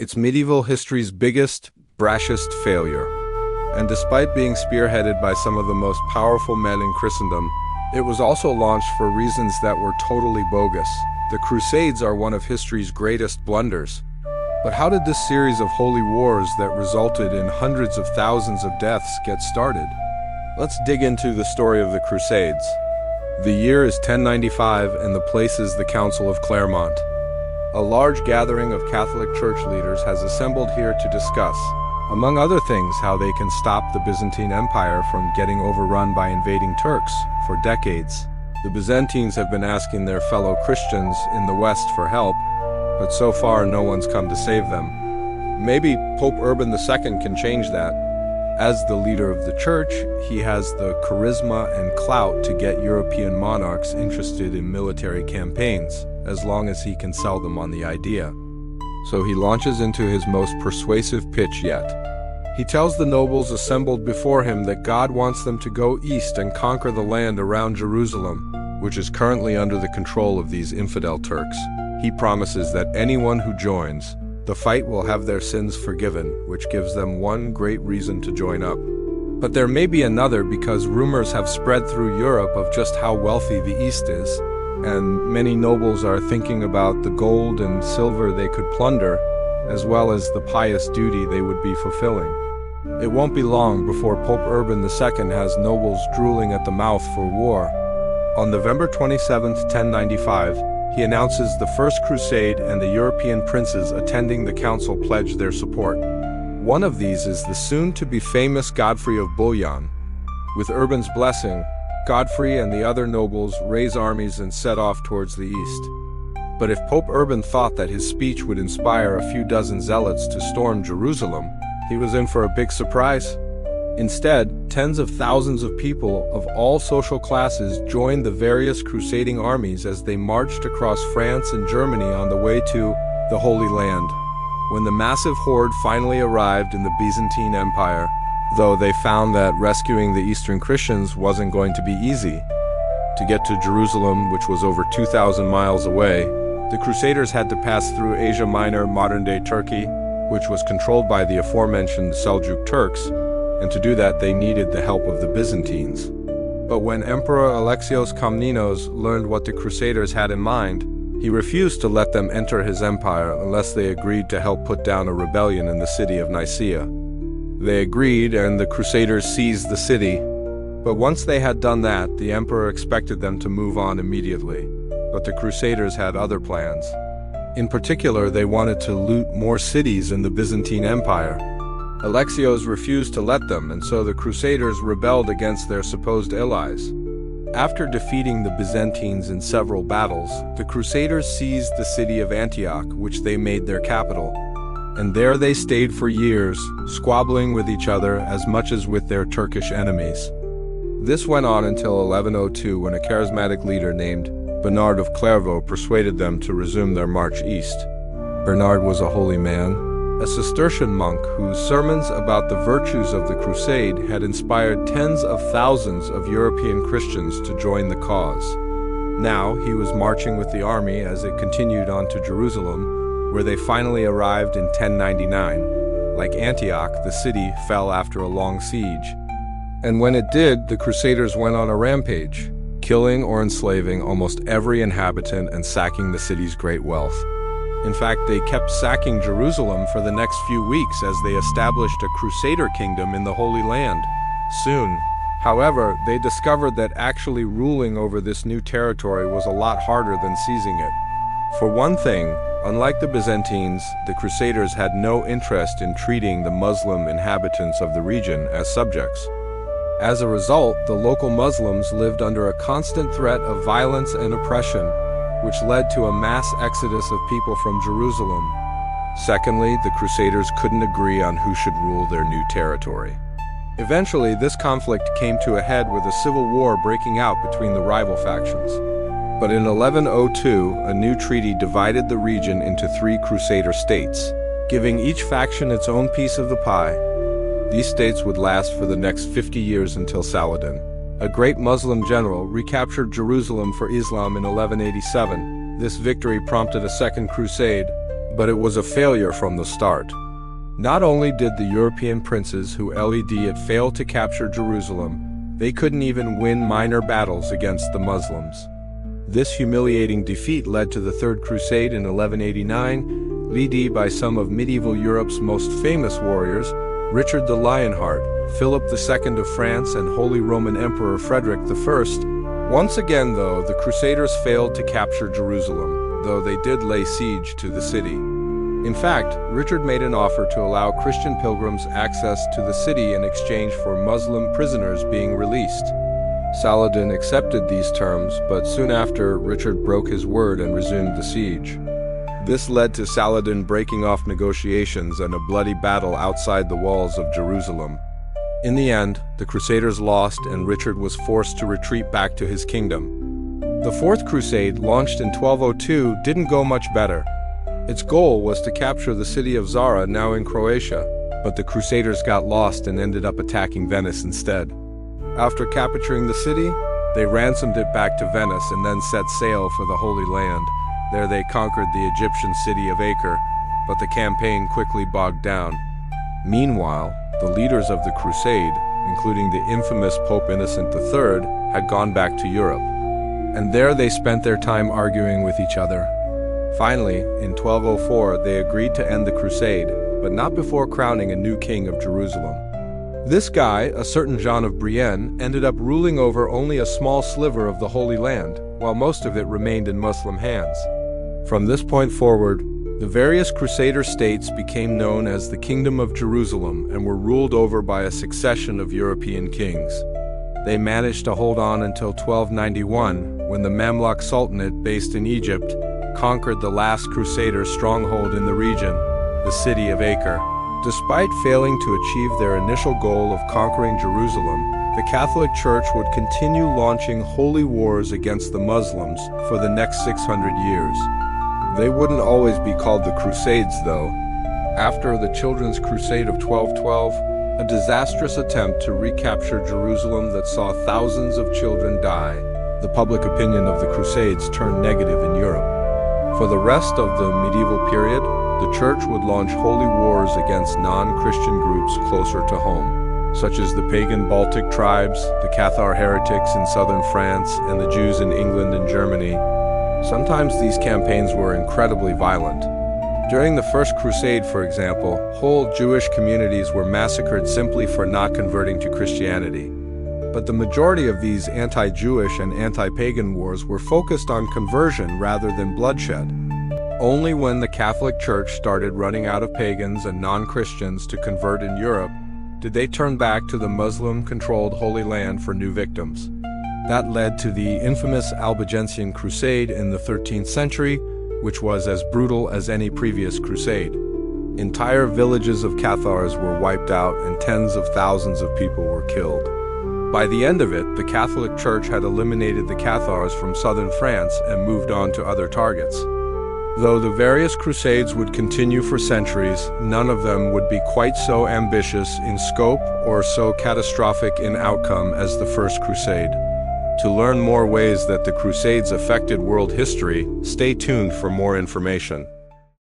It's medieval history's biggest, brashest failure. And despite being spearheaded by some of the most powerful men in Christendom, it was also launched for reasons that were totally bogus. The Crusades are one of history's greatest blunders. But how did this series of holy wars that resulted in hundreds of thousands of deaths get started? Let's dig into the story of the Crusades. The year is 1095 and the place is the Council of Clermont. A large gathering of Catholic Church leaders has assembled here to discuss, among other things, how they can stop the Byzantine Empire from getting overrun by invading Turks. For decades, the Byzantines have been asking their fellow Christians in the West for help, but so far no one's come to save them. Maybe Pope Urban II can change that. As the leader of the Church, he has the charisma and clout to get European monarchs interested in military campaigns, as long as he can sell them on the idea. So he launches into his most persuasive pitch yet. He tells the nobles assembled before him that God wants them to go east and conquer the land around Jerusalem, which is currently under the control of these infidel Turks. He promises that anyone who joins the fight will have their sins forgiven, which gives them one great reason to join up. But there may be another, because rumors have spread through Europe of just how wealthy the East is, and many nobles are thinking about the gold and silver they could plunder, as well as the pious duty they would be fulfilling. It won't be long before Pope Urban II has nobles drooling at the mouth for war. On November 27, 1095, he announces the First Crusade, and the European princes attending the council pledge their support. One of these is the soon-to-be famous Godfrey of Bouillon. With Urban's blessing, Godfrey and the other nobles raise armies and set off towards the east. But if Pope Urban thought that his speech would inspire a few dozen zealots to storm Jerusalem, he was in for a big surprise. Instead, tens of thousands of people of all social classes joined the various crusading armies as they marched across France and Germany on the way to the Holy Land. When the massive horde finally arrived in the Byzantine Empire, though they found that rescuing the Eastern Christians wasn't going to be easy. To get to Jerusalem, which was over 2,000 miles away, the Crusaders had to pass through Asia Minor, modern-day Turkey, which was controlled by the aforementioned Seljuk Turks, and to do that they needed the help of the Byzantines. But when Emperor Alexios Komnenos learned what the Crusaders had in mind, he refused to let them enter his empire unless they agreed to help put down a rebellion in the city of Nicaea. They agreed, and the Crusaders seized the city. But once they had done that, the emperor expected them to move on immediately. But the Crusaders had other plans. In particular, they wanted to loot more cities in the Byzantine Empire. Alexios refused to let them, and so the Crusaders rebelled against their supposed allies. After defeating the Byzantines in several battles, the Crusaders seized the city of Antioch, which they made their capital. And there they stayed for years, squabbling with each other as much as with their Turkish enemies. This went on until 1102, when a charismatic leader named Bernard of Clairvaux persuaded them to resume their march east. Bernard was a holy man, a Cistercian monk whose sermons about the virtues of the crusade had inspired tens of thousands of European Christians to join the cause. Now he was marching with the army as it continued on to Jerusalem, where they finally arrived in 1099. Like Antioch, the city fell after a long siege. And when it did, the Crusaders went on a rampage, killing or enslaving almost every inhabitant and sacking the city's great wealth. In fact, they kept sacking Jerusalem for the next few weeks as they established a Crusader kingdom in the Holy Land. Soon, however, they discovered that actually ruling over this new territory was a lot harder than seizing it. For one thing, unlike the Byzantines, the Crusaders had no interest in treating the Muslim inhabitants of the region as subjects. As a result, the local Muslims lived under a constant threat of violence and oppression, which led to a mass exodus of people from Jerusalem. Secondly, the Crusaders couldn't agree on who should rule their new territory. Eventually, this conflict came to a head with a civil war breaking out between the rival factions. But in 1102, a new treaty divided the region into 3 Crusader states, giving each faction its own piece of the pie. These states would last for the next 50 years until Saladin, a great Muslim general, recaptured Jerusalem for Islam in 1187. This victory prompted a second crusade, but it was a failure from the start. Not only did the European princes who led it fail to capture Jerusalem, they couldn't even win minor battles against the Muslims. This humiliating defeat led to the Third Crusade in 1189, led by some of medieval Europe's most famous warriors, Richard the Lionheart, Philip II of France, and Holy Roman Emperor Frederick I. Once again, though, the Crusaders failed to capture Jerusalem, though they did lay siege to the city. In fact, Richard made an offer to allow Christian pilgrims access to the city in exchange for Muslim prisoners being released. Saladin accepted these terms, but soon after, Richard broke his word and resumed the siege. This led to Saladin breaking off negotiations and a bloody battle outside the walls of Jerusalem. In the end, the Crusaders lost and Richard was forced to retreat back to his kingdom. The Fourth Crusade, launched in 1202, didn't go much better. Its goal was to capture the city of Zara, now in Croatia, but the Crusaders got lost and ended up attacking Venice instead. After capturing the city, they ransomed it back to Venice and then set sail for the Holy Land. There they conquered the Egyptian city of Acre, but the campaign quickly bogged down. Meanwhile, the leaders of the Crusade, including the infamous Pope Innocent III, had gone back to Europe. And there they spent their time arguing with each other. Finally, in 1204, they agreed to end the crusade, but not before crowning a new king of Jerusalem. This guy, a certain John of Brienne, ended up ruling over only a small sliver of the Holy Land, while most of it remained in Muslim hands. From this point forward, the various Crusader states became known as the Kingdom of Jerusalem and were ruled over by a succession of European kings. They managed to hold on until 1291, when the Mamluk Sultanate, based in Egypt, conquered the last Crusader stronghold in the region, the city of Acre. Despite failing to achieve their initial goal of conquering Jerusalem, the Catholic Church would continue launching holy wars against the Muslims for the next 600 years. They wouldn't always be called the Crusades, though. After the Children's Crusade of 1212, a disastrous attempt to recapture Jerusalem that saw thousands of children die, the public opinion of the Crusades turned negative in Europe. For the rest of the medieval period, the Church would launch holy wars against non-Christian groups closer to home, such as the pagan Baltic tribes, the Cathar heretics in southern France, and the Jews in England and Germany. Sometimes these campaigns were incredibly violent. During the First Crusade, for example, whole Jewish communities were massacred simply for not converting to Christianity. But the majority of these anti-Jewish and anti-pagan wars were focused on conversion rather than bloodshed. Only when the Catholic Church started running out of pagans and non-Christians to convert in Europe did they turn back to the Muslim-controlled Holy Land for new victims. That led to the infamous Albigensian Crusade in the 13th century, which was as brutal as any previous crusade. Entire villages of Cathars were wiped out and tens of thousands of people were killed. By the end of it, the Catholic Church had eliminated the Cathars from southern France and moved on to other targets. Though the various crusades would continue for centuries, none of them would be quite so ambitious in scope or so catastrophic in outcome as the First Crusade. To learn more ways that the Crusades affected world history, stay tuned for more information.